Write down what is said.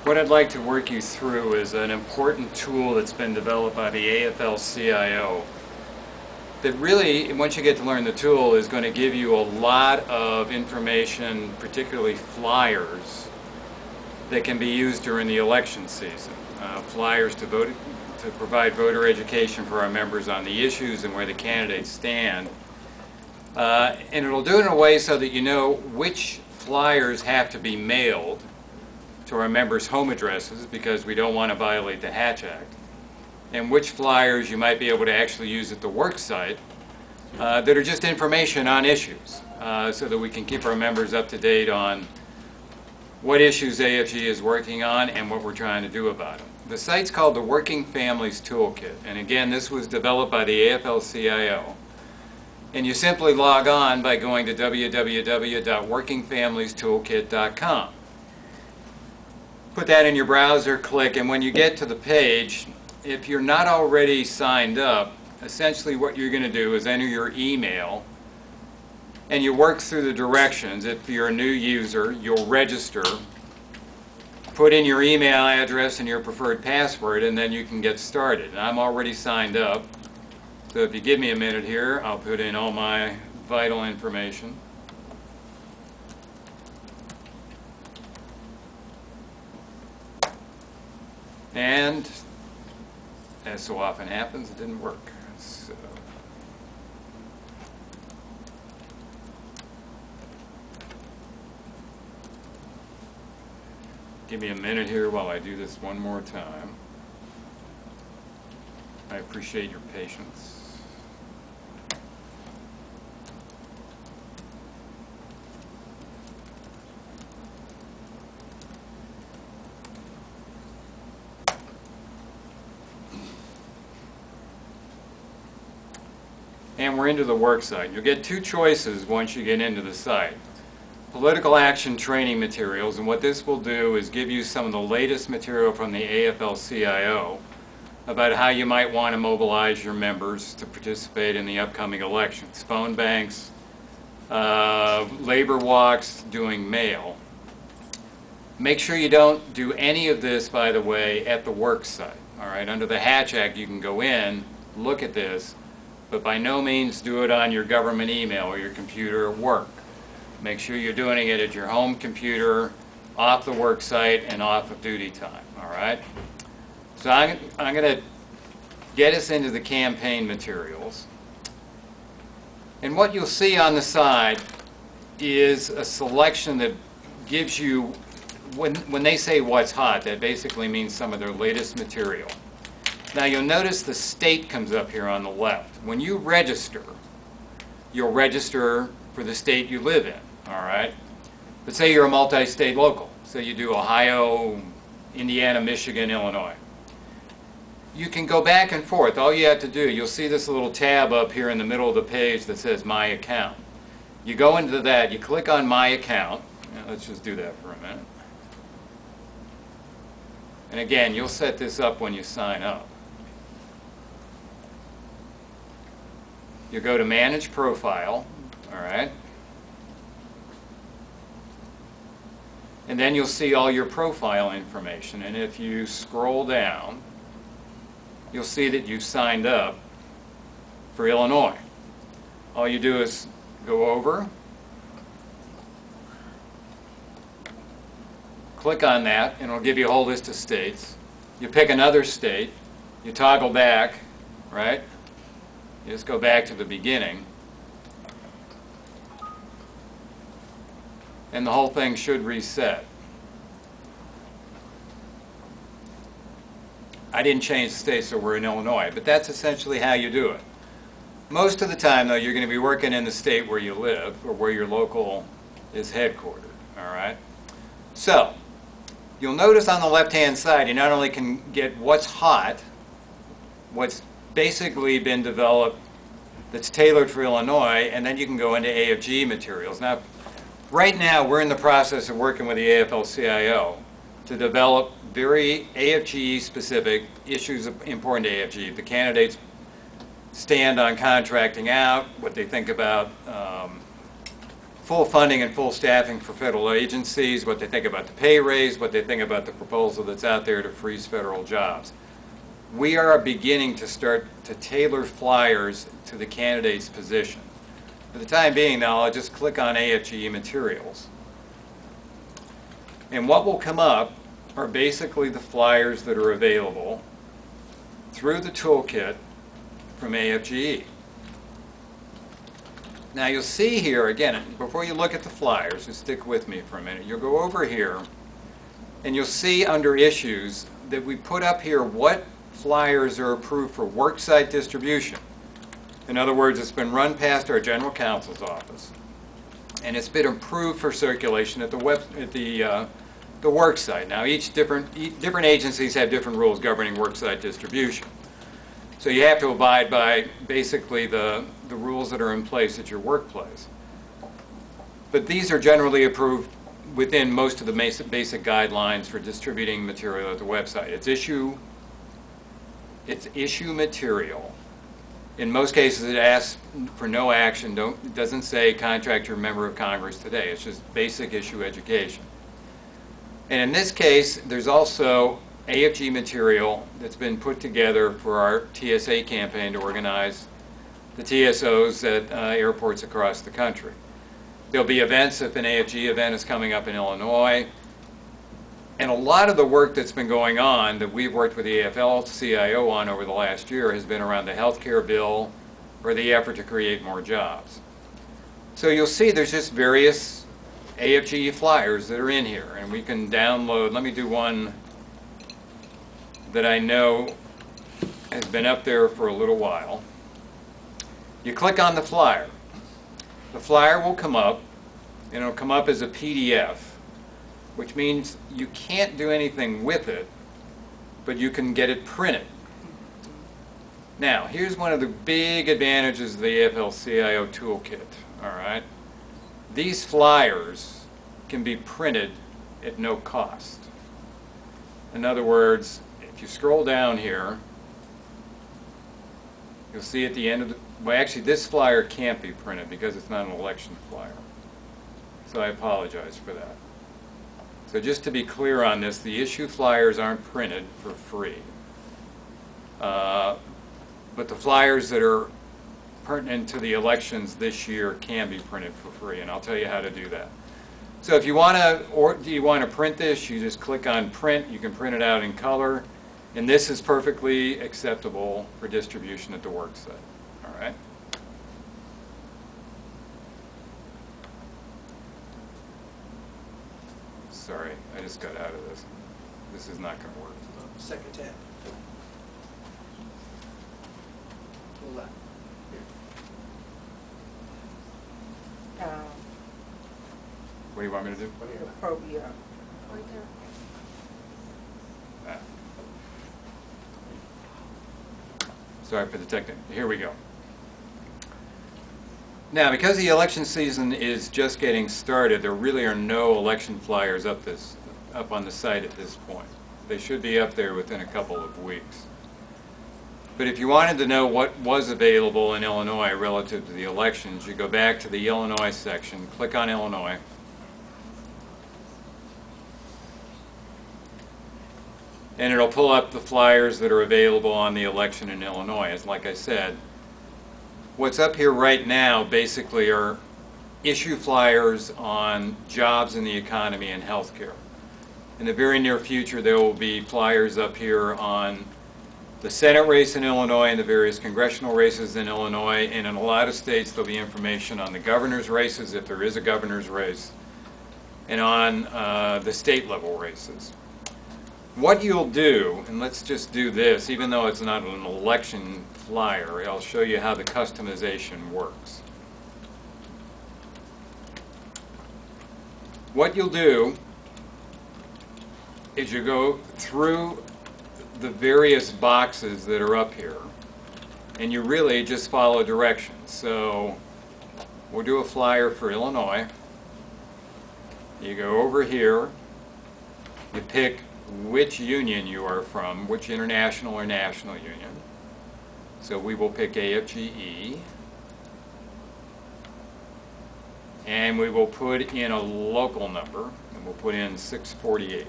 What I'd like to work you through is an important tool that's been developed by the AFL-CIO that really, once you get to learn the tool, is going to give you a lot of information, particularly flyers, that can be used during the election season. Flyers to provide voter education for our members on the issues and where the candidates stand. And it'll do it in a way so that you know which flyers have to be mailed to our members' home addresses, because we don't want to violate the Hatch Act, and which flyers you might be able to actually use at the work site that are just information on issues, so that we can keep our members up to date on what issues AFGE is working on and what we're trying to do about them. The site's called the Working Families Toolkit, and again, this was developed by the AFL-CIO. And you simply log on by going to www.workingfamiliestoolkit.com. Put that in your browser, click, and when you get to the page, if you're not already signed up, essentially what you're going to do is enter your email and you work through the directions. If you're a new user, you'll register, put in your email address and your preferred password, and then you can get started. And I'm already signed up, so if you give me a minute here, I'll put in all my vital information. And, as so often happens, it didn't work. So, give me a minute here while I do this one more time. I appreciate your patience. And we're into the work site. You'll get two choices once you get into the site. Political action training materials, and what this will do is give you some of the latest material from the AFL-CIO about how you might want to mobilize your members to participate in the upcoming elections. Phone banks, labor walks, doing mail. Make sure you don't do any of this, by the way, at the work site. All right, under the Hatch Act, you can go in, look at this, but by no means do it on your government email or your computer at work. Make sure you're doing it at your home computer, off the work site, and off of duty time, all right? So I'm going to get us into the campaign materials. And what you'll see on the side is a selection that gives you, when they say what's hot, that basically means some of their latest material. Now you'll notice the state comes up here on the left. When you register, you'll register for the state you live in, all right? But say you're a multi-state local. So you do Ohio, Indiana, Michigan, Illinois. You can go back and forth. All you have to do, you'll see this little tab up here in the middle of the page that says My Account. You go into that, you click on My Account. Now, let's just do that for a minute. And again, you'll set this up when you sign up. You go to Manage Profile, all right? And then you'll see all your profile information. And if you scroll down, you'll see that you've signed up for Illinois. All you do is go over, click on that, and it'll give you a whole list of states. You pick another state, you toggle back, right? You just go back to the beginning, and the whole thing should reset. I didn't change the state, so we're in Illinois, but that's essentially how you do it. Most of the time, though, you're going to be working in the state where you live or where your local is headquartered, all right? So, you'll notice on the left-hand side, you not only can get what's hot, what's basically been developed that's tailored for Illinois, and then you can go into AFGE materials. Now, right now, we're in the process of working with the AFL-CIO to develop very AFGE-specific issues important to AFGE. The candidates stand on contracting out, what they think about full funding and full staffing for federal agencies, what they think about the pay raise, what they think about the proposal that's out there to freeze federal jobs. We are beginning to start to tailor flyers to the candidate's position. For the time being, now, I'll just click on AFGE materials. And what will come up are basically the flyers that are available through the toolkit from AFGE. Now you'll see here, again, before you look at the flyers, just stick with me for a minute, you'll go over here and you'll see under issues that we put up here what flyers are approved for worksite distribution. In other words, it's been run past our general counsel's office and it's been approved for circulation at the worksite. Now different agencies have different rules governing worksite distribution. So you have to abide by basically the rules that are in place at your workplace. But these are generally approved within most of the basic guidelines for distributing material at the website. It's issue material. In most cases it asks for no action. It doesn't say contact your member of Congress today. It's just basic issue education. And in this case, there's also AFGE material that's been put together for our TSA campaign to organize the TSOs at airports across the country. There'll be events if an AFGE event is coming up in Illinois. And a lot of the work that's been going on that we've worked with the AFL-CIO on over the last year has been around the health care bill or the effort to create more jobs. So you'll see there's just various AFGE flyers that are in here, and we can download. Let me do one that I know has been up there for a little while. You click on the flyer. The flyer will come up, and it'll come up as a PDF, which means you can't do anything with it, but you can get it printed. Now, here's one of the big advantages of the AFL-CIO Toolkit, all right? These flyers can be printed at no cost. In other words, if you scroll down here, you'll see at the end of the, well, actually this flyer can't be printed because it's not an election flyer. So I apologize for that. So just to be clear on this, the issue flyers aren't printed for free. But the flyers that are pertinent to the elections this year can be printed for free, and I'll tell you how to do that. So if you want to, or do you want to print this, you just click on print. You can print it out in color, and this is perfectly acceptable for distribution at the work site. All right. Sorry, I just got out of this. This is not going to work. Second tab. Pull that. What do you want me to do? Ah. Sorry for the technical. Here we go. Now, because the election season is just getting started, there really are no election flyers up on the site at this point. They should be up there within a couple of weeks. But if you wanted to know what was available in Illinois relative to the elections, you go back to the Illinois section, click on Illinois, and it'll pull up the flyers that are available on the election in Illinois. As like I said, what's up here right now basically are issue flyers on jobs in the economy and healthcare. In the very near future, there will be flyers up here on the Senate race in Illinois and the various congressional races in Illinois, and in a lot of states there'll be information on the governor's races, if there is a governor's race, and on the state level races. What you'll do, and let's just do this, even though it's not an election flyer, I'll show you how the customization works. What you'll do is you go through the various boxes that are up here, and you really just follow directions. So we'll do a flyer for Illinois. You go over here, you pick which union you are from, which international or national union. So we will pick AFGE. and we will put in a local number, and we'll put in 648.